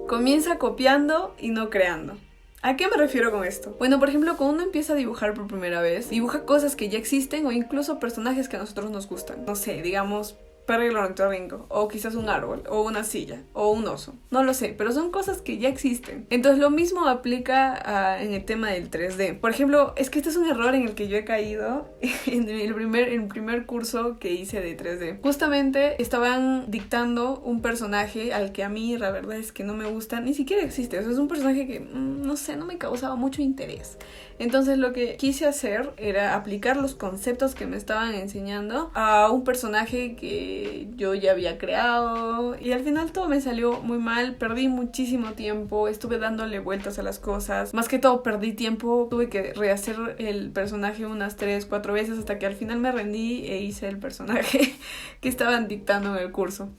Comienza copiando y no creando. ¿A qué me refiero con esto? Bueno, por ejemplo, cuando uno empieza a dibujar por primera vez, dibuja cosas que ya existen o incluso personajes que a nosotros nos gustan. No sé, digamos, perro y el ornitorrinco, o quizás un árbol, o una silla, o un oso. No lo sé, pero son cosas que ya existen. Entonces lo mismo aplica en el tema del 3D. Por ejemplo, es que este es un error en el que yo he caído en el primer curso que hice de 3D. Justamente estaban dictando un personaje al que a mí la verdad es que no me gusta, ni siquiera existe. O sea, es un personaje que, no sé, no me causaba mucho interés. Entonces lo que quise hacer era aplicar los conceptos que me estaban enseñando a un personaje que yo ya había creado, y al final todo me salió muy mal. Perdí muchísimo tiempo, estuve dándole vueltas a las cosas, más que todo perdí tiempo, tuve que rehacer el personaje unas 3-4 veces hasta que al final me rendí e hice el personaje que estaban dictando en el curso.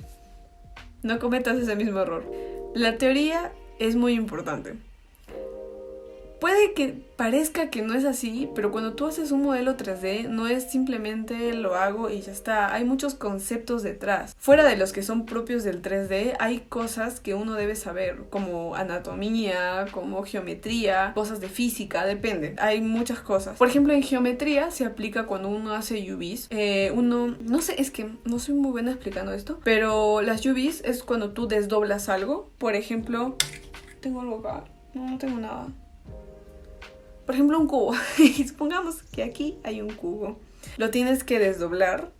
No cometas ese mismo error. La teoría es muy importante. Puede que parezca que no es así, pero cuando tú haces un modelo 3D no es simplemente lo hago y ya está. Hay muchos conceptos detrás. Fuera de los que son propios del 3D, hay cosas que uno debe saber, como anatomía, como geometría, cosas de física, depende. Hay muchas cosas. Por ejemplo, en geometría se aplica cuando uno hace UVs. No sé, es que no soy muy buena explicando esto, pero las UVs es cuando tú desdoblas algo. Por ejemplo, ¿tengo algo acá? No tengo nada. Por ejemplo, un cubo. Supongamos que aquí hay un cubo. Lo tienes que desdoblar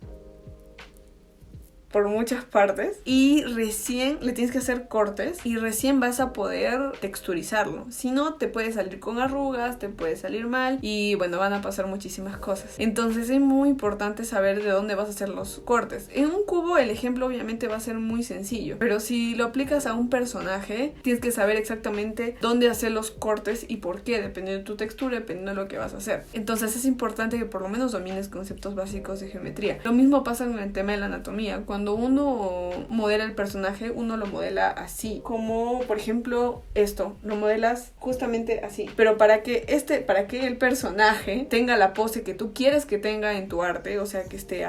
por muchas partes y recién le tienes que hacer cortes y recién vas a poder texturizarlo. Si no, te puede salir con arrugas, te puede salir mal y bueno, van a pasar muchísimas cosas. Entonces es muy importante saber de dónde vas a hacer los cortes. En un cubo el ejemplo obviamente va a ser muy sencillo, pero si lo aplicas a un personaje tienes que saber exactamente dónde hacer los cortes y por qué, dependiendo de tu textura, dependiendo de lo que vas a hacer. Entonces es importante que por lo menos domines conceptos básicos de geometría. Lo mismo pasa con el tema de la anatomía. Cuando uno modela el personaje, uno lo modela así, como por ejemplo esto, lo modelas justamente así, pero para que el personaje tenga la pose que tú quieres que tenga en tu arte, o sea, que esté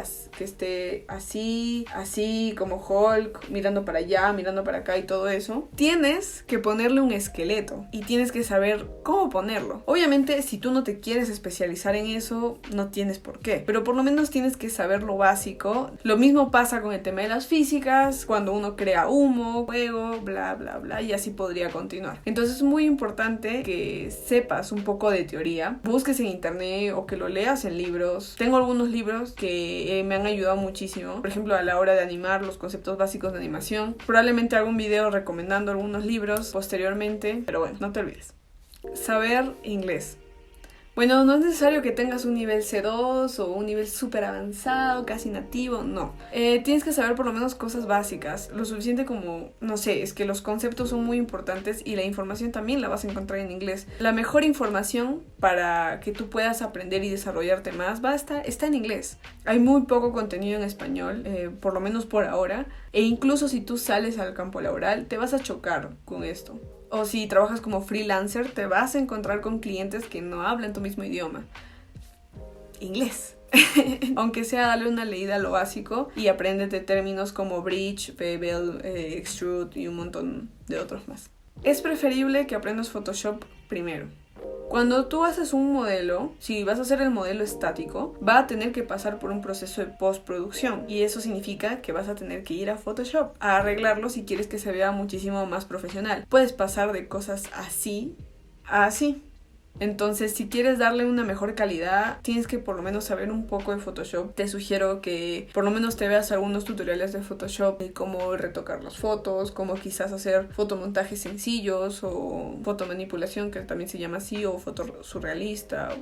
así como Hulk, mirando para allá, mirando para acá y todo eso, tienes que ponerle un esqueleto y tienes que saber cómo ponerlo. Obviamente, si tú no te quieres especializar en eso, no tienes por qué, pero por lo menos tienes que saber lo básico. Lo mismo pasa con el tema de las físicas, cuando uno crea humo, fuego, bla bla bla, y así podría continuar. Entonces es muy importante que sepas un poco de teoría, busques en internet o que lo leas en libros. Tengo algunos libros que me han ayudado muchísimo, por ejemplo a la hora de animar, los conceptos básicos de animación. Probablemente haga un video recomendando algunos libros posteriormente, pero bueno, no te olvides. Saber inglés. Bueno, no es necesario que tengas un nivel C2 o un nivel súper avanzado, casi nativo, no. Tienes que saber por lo menos cosas básicas, lo suficiente como, no sé, es que los conceptos son muy importantes y la información también la vas a encontrar en inglés. La mejor información para que tú puedas aprender y desarrollarte más está en inglés. Hay muy poco contenido en español, por lo menos por ahora, e incluso si tú sales al campo laboral, te vas a chocar con esto. O si trabajas como freelancer, te vas a encontrar con clientes que no hablan tu mismo idioma. Inglés. Aunque sea, darle una leída a lo básico y apréndete términos como bridge, bevel, extrude y un montón de otros más. Es preferible que aprendas Photoshop primero. Cuando tú haces un modelo, si vas a hacer el modelo estático, va a tener que pasar por un proceso de postproducción y eso significa que vas a tener que ir a Photoshop a arreglarlo si quieres que se vea muchísimo más profesional. Puedes pasar de cosas así a así. Entonces, si quieres darle una mejor calidad, tienes que por lo menos saber un poco de Photoshop. Te sugiero que por lo menos te veas algunos tutoriales de Photoshop de cómo retocar las fotos, cómo quizás hacer fotomontajes sencillos o fotomanipulación, que también se llama así, o foto surrealista.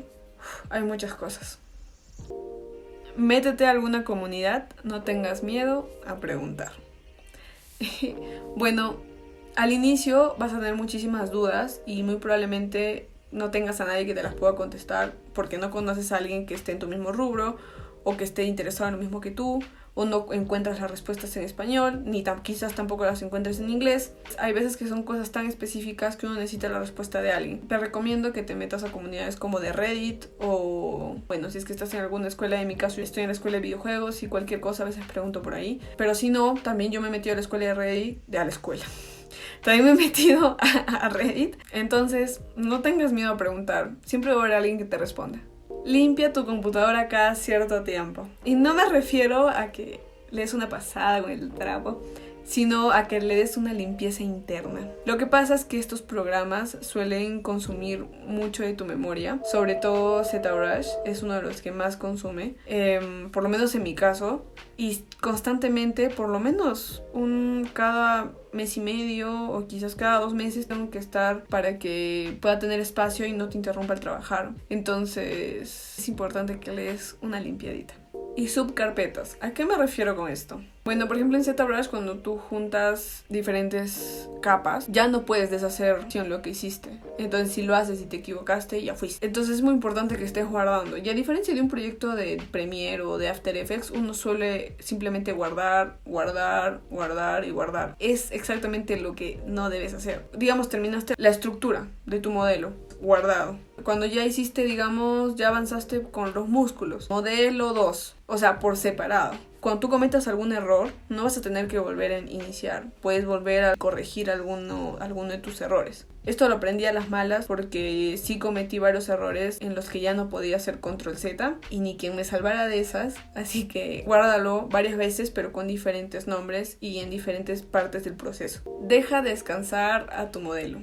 Hay muchas cosas. Métete a alguna comunidad, no tengas miedo a preguntar. Bueno, al inicio vas a tener muchísimas dudas y muy probablemente no tengas a nadie que te las pueda contestar porque no conoces a alguien que esté en tu mismo rubro o que esté interesado en lo mismo que tú, o no encuentras las respuestas en español, ni quizás tampoco las encuentres en inglés. Hay veces que son cosas tan específicas que uno necesita la respuesta de alguien. Te recomiendo que te metas a comunidades como de Reddit o, bueno, si es que estás en alguna escuela, en mi caso estoy en la escuela de videojuegos y cualquier cosa a veces pregunto por ahí. Pero si no, también yo me he metido a la escuela de Reddit, También me he metido a Reddit. Entonces, no tengas miedo a preguntar. Siempre va a haber alguien que te responda. Limpia tu computadora cada cierto tiempo. Y no me refiero a que le des una pasada con el trapo, sino a que le des una limpieza interna. Lo que pasa es que estos programas suelen consumir mucho de tu memoria, sobre todo ZBrush es uno de los que más consume, por lo menos en mi caso, y constantemente, por lo menos cada mes y medio o quizás cada 2 meses tengo que estar para que pueda tener espacio y no te interrumpa el trabajar. Entonces es importante que le des una limpiadita. Y subcarpetas. ¿A qué me refiero con esto? Bueno, por ejemplo en ZBrush cuando tú juntas diferentes capas, ya no puedes deshacer lo que hiciste. Entonces si lo haces y te equivocaste, ya fuiste. Entonces es muy importante que estés guardando. Y a diferencia de un proyecto de Premiere o de After Effects, uno suele simplemente guardar. Es exactamente lo que no debes hacer. Digamos, terminaste la estructura de tu modelo, guardado. Cuando ya hiciste, digamos, ya avanzaste con los músculos, modelo 2, o sea, por separado. Cuando tú cometas algún error, no vas a tener que volver a iniciar. Puedes volver a corregir alguno de tus errores. Esto lo aprendí a las malas porque sí cometí varios errores en los que ya no podía hacer control Z y ni quien me salvara de esas. Así que guárdalo varias veces pero con diferentes nombres y en diferentes partes del proceso. Deja descansar a tu modelo.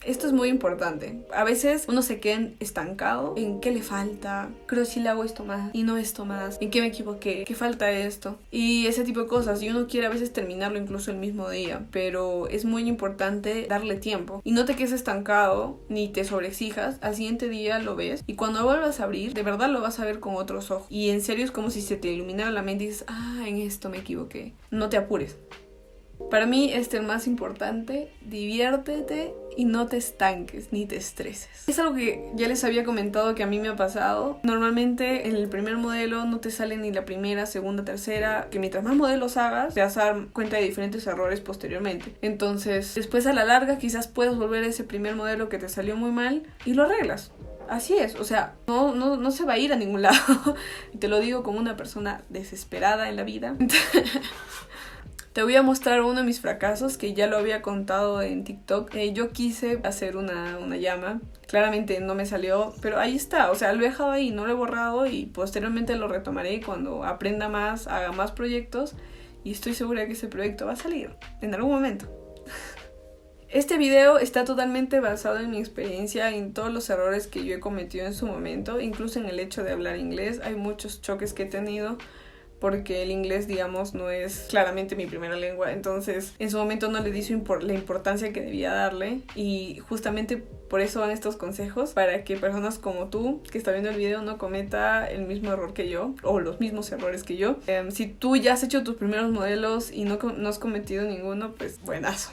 Esto es muy importante. A veces uno se queda estancado en qué le falta. Creo si le hago esto más y no esto más. ¿En qué me equivoqué? ¿Qué falta esto? Y ese tipo de cosas. Y uno quiere a veces terminarlo incluso el mismo día. Pero es muy importante darle tiempo. Y no te quedes estancado ni te sobreexijas. Al siguiente día lo ves. Y cuando vuelvas a abrir, de verdad lo vas a ver con otros ojos. Y en serio es como si se te iluminara la mente y dices, en esto me equivoqué. No te apures. Para mí el más importante, diviértete y no te estanques ni te estreses. Es algo que ya les había comentado que a mí me ha pasado. Normalmente en el primer modelo no te sale ni la primera, segunda, tercera, que mientras más modelos hagas te vas a dar cuenta de diferentes errores posteriormente. Entonces después a la larga quizás puedas volver a ese primer modelo que te salió muy mal y lo arreglas. Así es, o sea, no se va a ir a ningún lado. Y te lo digo como una persona desesperada en la vida. Te voy a mostrar uno de mis fracasos que ya lo había contado en TikTok. Yo quise hacer una llama. Claramente no me salió, pero ahí está. O sea, lo he dejado ahí, no lo he borrado y posteriormente lo retomaré cuando aprenda más, haga más proyectos. Y estoy segura que ese proyecto va a salir en algún momento. Este video está totalmente basado en mi experiencia, en todos los errores que yo he cometido en su momento. Incluso en el hecho de hablar inglés. Hay muchos choques que he tenido. Porque el inglés, digamos, no es claramente mi primera lengua. Entonces, en su momento no le di la importancia que debía darle. Y justamente por eso van estos consejos. Para que personas como tú, que está viendo el video, no cometa el mismo error que yo. O los mismos errores que yo. Si tú ya has hecho tus primeros modelos y no has cometido ninguno, pues buenazo.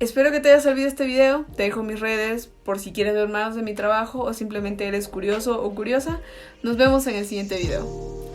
Espero que te haya servido este video. Te dejo mis redes por si quieres ver más de mi trabajo o simplemente eres curioso o curiosa. Nos vemos en el siguiente video.